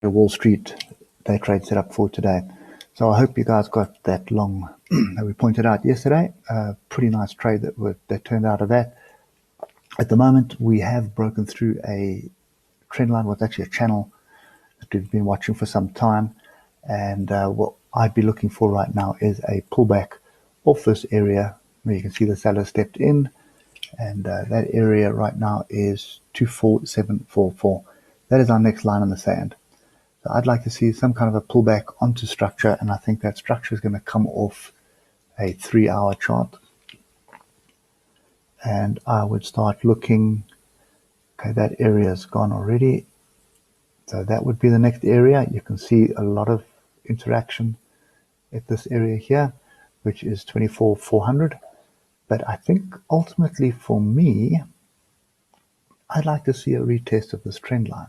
a Wall Street day trade set up for today. So I hope you guys got that long that we pointed out yesterday. Pretty nice trade that turned out of that. At the moment, we have broken through a trend line, what's actually a channel that we've been watching for some time. And what I'd be looking for right now is a pullback off this area where you can see the seller stepped in. And that area right now is 24744. That is our next line in the sand. So I'd like to see some kind of a pullback onto structure, and I think that structure is going to come off a 3-hour chart. And I would start looking. Okay, that area is gone already. So that would be the next area. You can see a lot of interaction at this area here, which is 24,400. But I think ultimately for me, I'd like to see a retest of this trend line.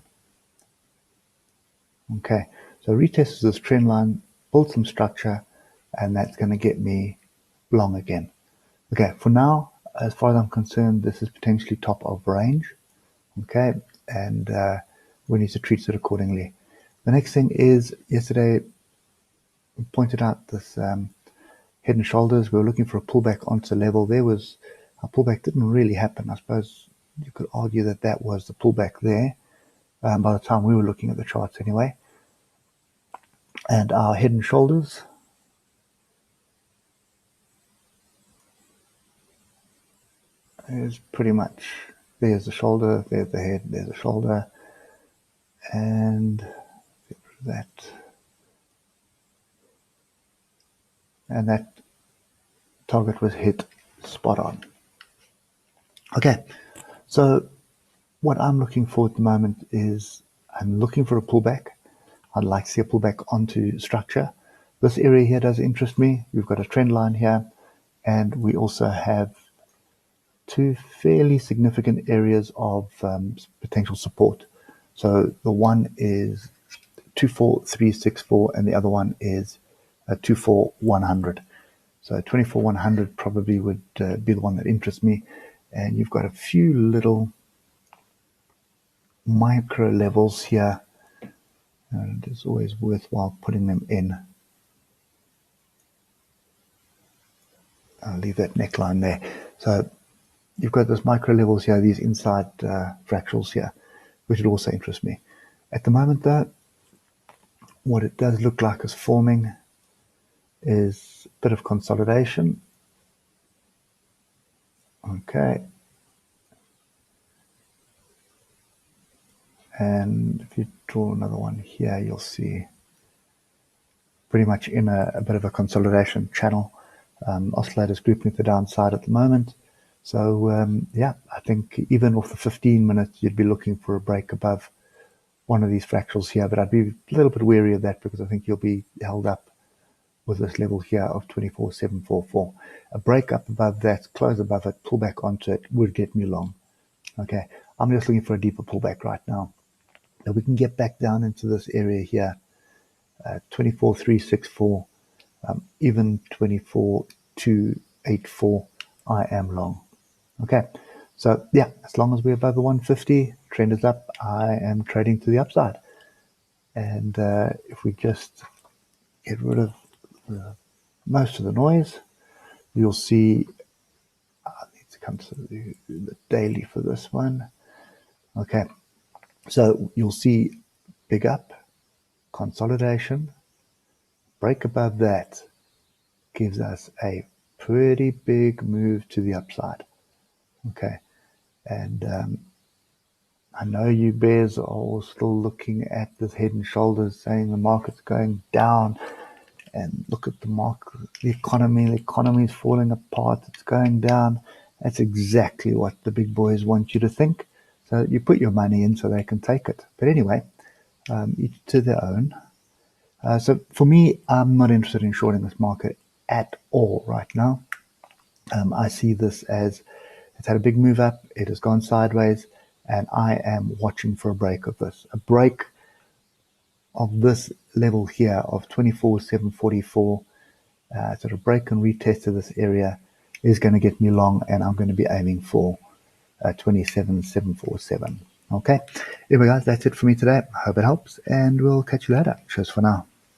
Okay, so retest of this trend line, build some structure, and that's going to get me long again. Okay, for now, as far as I'm concerned, this is potentially top of range. Okay, and we need to treat it accordingly. The next thing is, yesterday we pointed out this head and shoulders. We were looking for a pullback onto level. A pullback didn't really happen. I suppose you could argue that that was the pullback there by the time we were looking at the charts anyway. And our head and shoulders is pretty much, there's the shoulder, there's the head, there's the shoulder, and get rid of that. And that target was hit spot on. Okay, so what I'm looking for at the moment is I'm looking for a pullback. I'd like to see a pullback onto structure. This area here does interest me. We've got a trend line here, and we also have two fairly significant areas of potential support. So the one is 24364 and the other one is 24100. So 24100 probably would be the one that interests me. And you've got a few little micro levels here, and it's always worthwhile putting them in. I'll leave that neckline there. So you've got those micro levels here, these inside fractals here, which would also interest me. At the moment though, what it does look like is forming is a bit of consolidation. Okay. And if you draw another one here, you'll see pretty much in a bit of a consolidation channel. Oscillators grouping to the downside at the moment. So yeah, I think even off the 15 minutes, you'd be looking for a break above one of these fractals here, but I'd be a little bit wary of that because I think you'll be held up with this level here of 24,744. A break up above that, close above it, pull back onto it would get me long. Okay, I'm just looking for a deeper pullback right now. Now we can get back down into this area here, 24,364, even 24,284, I am long. Okay, so yeah, as long as we're above the 150, trend is up, I am trading to the upside. And if we just get rid of most of the noise, you'll see, I need to come to the daily for this one. Okay, so you'll see big up, consolidation, break above that gives us a pretty big move to the upside. Okay, and I know you bears are all still looking at this head and shoulders saying the market's going down, and look at the market, the economy is falling apart, it's going down. That's exactly what the big boys want you to think. So you put your money in so they can take it. But anyway, each to their own. So for me, I'm not interested in shorting this market at all right now. I see this as it's had a big move up, it has gone sideways, and I am watching for a break of this. A break of this level here of 24,744, sort of break and retest of this area is going to get me long, and I'm going to be aiming for 27,747. Okay. Anyway, guys, that's it for me today. I hope it helps, and we'll catch you later. Cheers for now.